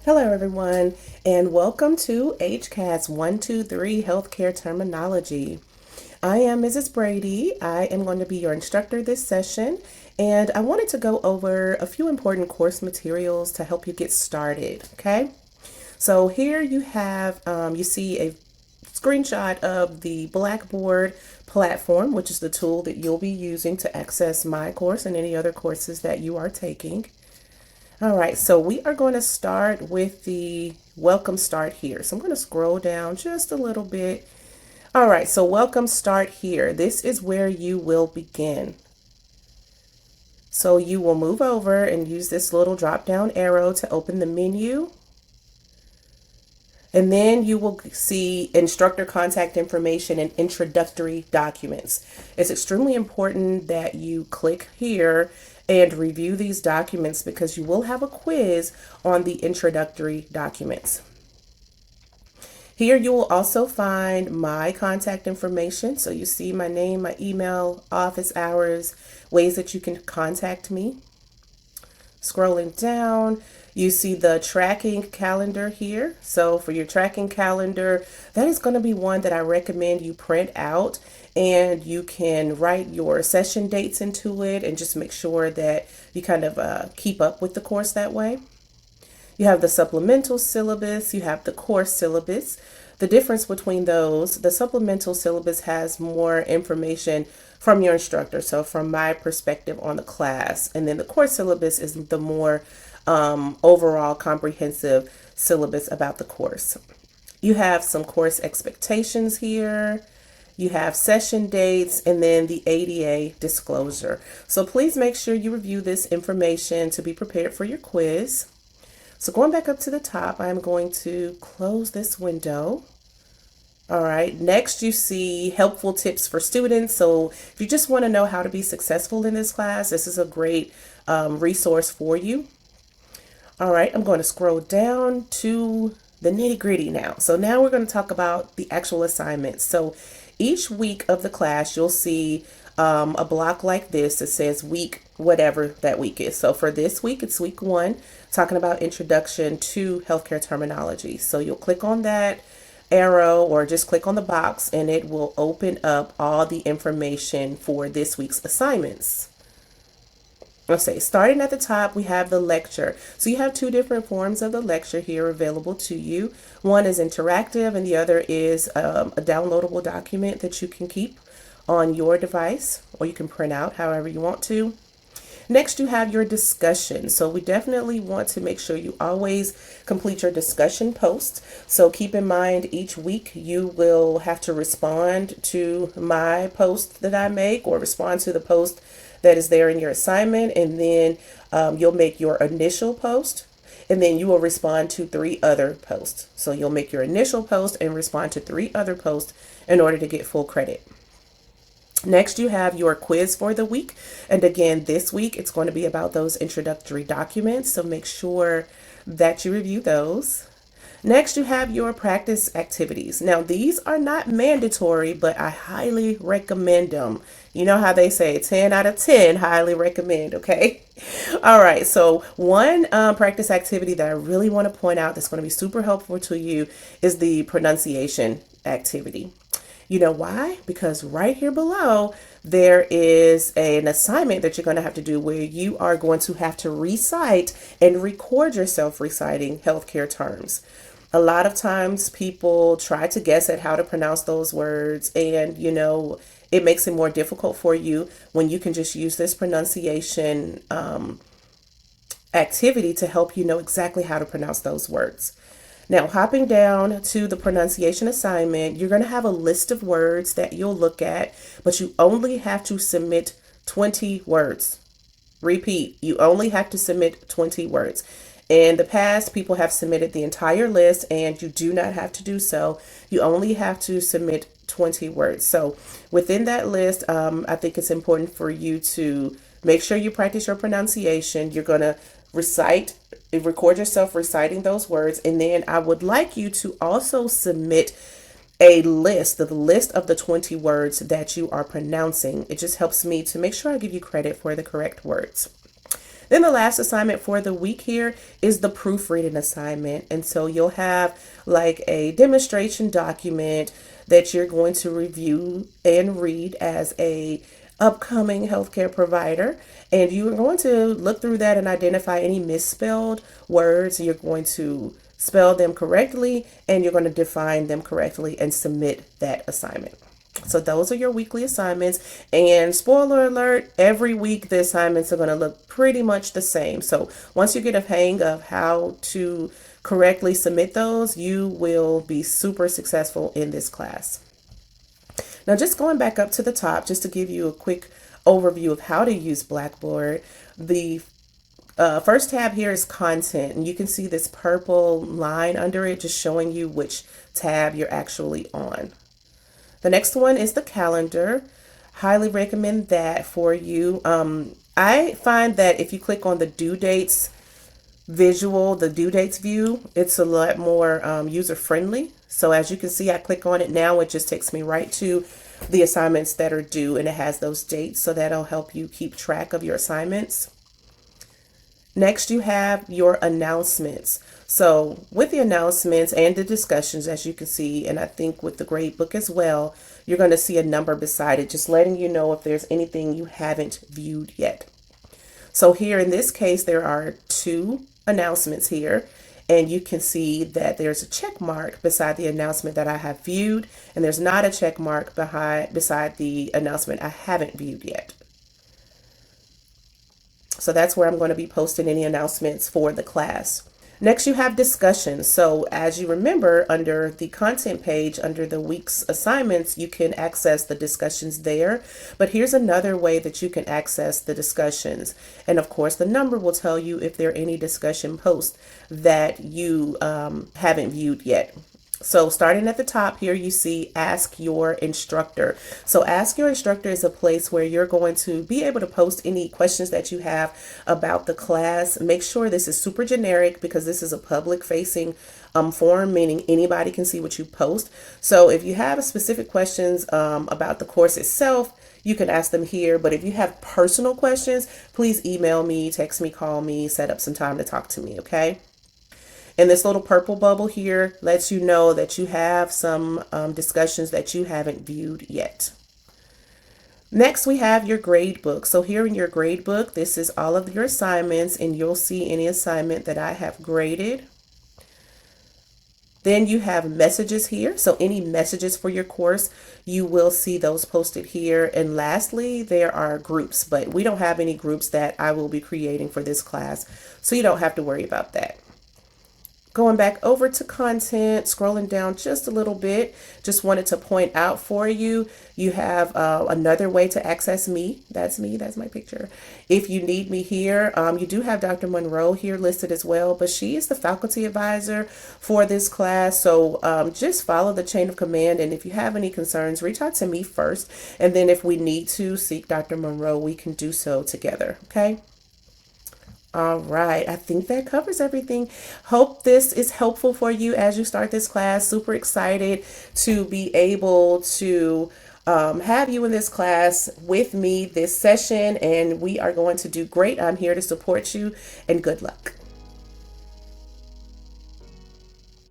Hello, everyone, and welcome to HCAS 123 Healthcare Terminology. I am Mrs. Brady. I am going to be your instructor this session, and I wanted to go over a few important course materials to help you get started. Okay, so here you have, you see a screenshot of the Blackboard platform, which is the tool that you'll be using to access my course and any other courses that you are taking. All right, so we are going to start with the welcome start here. So I'm going to scroll down just a little bit. All right, so welcome start here. This is where you will begin. So you will move over and use this little drop down arrow to open the menu. And then you will see instructor contact information and introductory documents. It's extremely important that you click here and review these documents because you will have a quiz on the introductory documents. Here you will also find my contact information. So you see my name, my email, office hours, ways that you can contact me. Scrolling down, you see the tracking calendar here. So for your tracking calendar, that is going to be one that I recommend you print out, and you can write your session dates into it and just make sure that you kind of keep up with the course that way. You have the supplemental syllabus, you have the course syllabus. The difference between those, the supplemental syllabus has more information from your instructor, so from my perspective on the class, and then the course syllabus is the more overall comprehensive syllabus about the course. You have some course expectations here. You have session dates and then the ADA disclosure. So please make sure you review this information to be prepared for your quiz. So going back up to the top, I'm going to close this window. All right, next you see helpful tips for students. So if you just want to know how to be successful in this class, this is a great resource for you. All right, I'm going to scroll down to the nitty gritty now. So now we're going to talk about the actual assignments. So each week of the class, you'll see a block like this that says week, whatever that week is. So for this week, it's week 1, talking about introduction to healthcare terminology. So you'll click on that arrow or just click on the box and it will open up all the information for this week's assignments. Let's say starting at the top, we have the lecture. So you have 2 different forms of the lecture here available to you. One is interactive and the other is a downloadable document that you can keep on your device, or you can print out however you want to. Next, you have your discussion. So we definitely want to make sure you always complete your discussion post. So keep in mind each week you will have to respond to my post that I make or respond to the post that is there in your assignment, and then you'll make your initial post, and then you will respond to 3 other posts. So you'll make your initial post and respond to 3 other posts in order to get full credit. Next, you have your quiz for the week. And again, this week, it's going to be about those introductory documents. So make sure that you review those. Next, you have your practice activities. Now, these are not mandatory, but I highly recommend them. You know how they say 10 out of 10, highly recommend, okay? All right, so one practice activity that I really want to point out that's going to be super helpful to you is the pronunciation activity. You know why? Because right here below, there is an assignment that you're going to have to do where you are going to have to recite and record yourself reciting healthcare terms. A lot of times people try to guess at how to pronounce those words, and it makes it more difficult for you when you can just use this pronunciation activity to help you know exactly how to pronounce those words. Now, hopping down to the pronunciation assignment, you're going to have a list of words that you'll look at, but you only have to submit 20 words. Repeat, you only have to submit 20 words. In the past, people have submitted the entire list, and you do not have to do so. You only have to submit 20 words. So within that list, I think it's important for you to make sure you practice your pronunciation. You're going to record yourself reciting those words, and then I would like you to also submit the list of the 20 words that you are pronouncing. It just helps me to make sure I give you credit for the correct words. Then the last assignment for the week here is the proofreading assignment. And so you'll have like a demonstration document that you're going to review and read as a upcoming healthcare provider, and you're going to look through that and identify any misspelled words. You're going to spell them correctly, and you're going to define them correctly and submit that assignment. So those are your weekly assignments, and spoiler alert, every week the assignments are going to look pretty much the same. So once you get a hang of how to correctly submit those, you will be super successful in this class. Now, just going back up to the top, just to give you a quick overview of how to use Blackboard, the first tab here is content, and you can see this purple line under it just showing you which tab you're actually on. The next one is the calendar. Highly recommend that for you. I find that if you click on the due dates visual, the due dates view, it's a lot more user friendly. So as you can see, I click on it now, it just takes me right to the assignments that are due, and it has those dates, so that'll help you keep track of your assignments. Next, you have your announcements. So with the announcements and the discussions, as you can see, and I think with the grade book as well, you're going to see a number beside it, just letting you know if there's anything you haven't viewed yet. So here in this case, there are 2 announcements here, and you can see that there's a check mark beside the announcement that I have viewed, and there's not a check mark beside the announcement I haven't viewed yet. So that's where I'm going to be posting any announcements for the class. Next, you have discussions. So as you remember, under the content page, under the week's assignments, you can access the discussions there. But here's another way that you can access the discussions. And of course, the number will tell you if there are any discussion posts that you haven't viewed yet. So starting at the top here, you see Ask Your Instructor. So Ask Your Instructor is a place where you're going to be able to post any questions that you have about the class. Make sure this is super generic because this is a public facing forum, meaning anybody can see what you post. So if you have specific questions about the course itself, you can ask them here. But if you have personal questions, please email me, text me, call me, set up some time to talk to me, okay? And this little purple bubble here lets you know that you have some discussions that you haven't viewed yet. Next, we have your grade book. So here in your grade book, this is all of your assignments, and you'll see any assignment that I have graded. Then you have messages here. So any messages for your course, you will see those posted here. And lastly, there are groups, but we don't have any groups that I will be creating for this class, so you don't have to worry about that. Going back over to content, scrolling down just a little bit, just wanted to point out for you, you have another way to access me. That's my picture. If you need me here, you do have Dr. Monroe here listed as well, but she is the faculty advisor for this class. So just follow the chain of command. And if you have any concerns, reach out to me first. And then if we need to seek Dr. Monroe, we can do so together. Okay. All right, I think that covers everything. Hope this is helpful for you as you start this class. Super excited to be able to have you in this class with me this session, and we are going to do great. I'm here to support you, and good luck.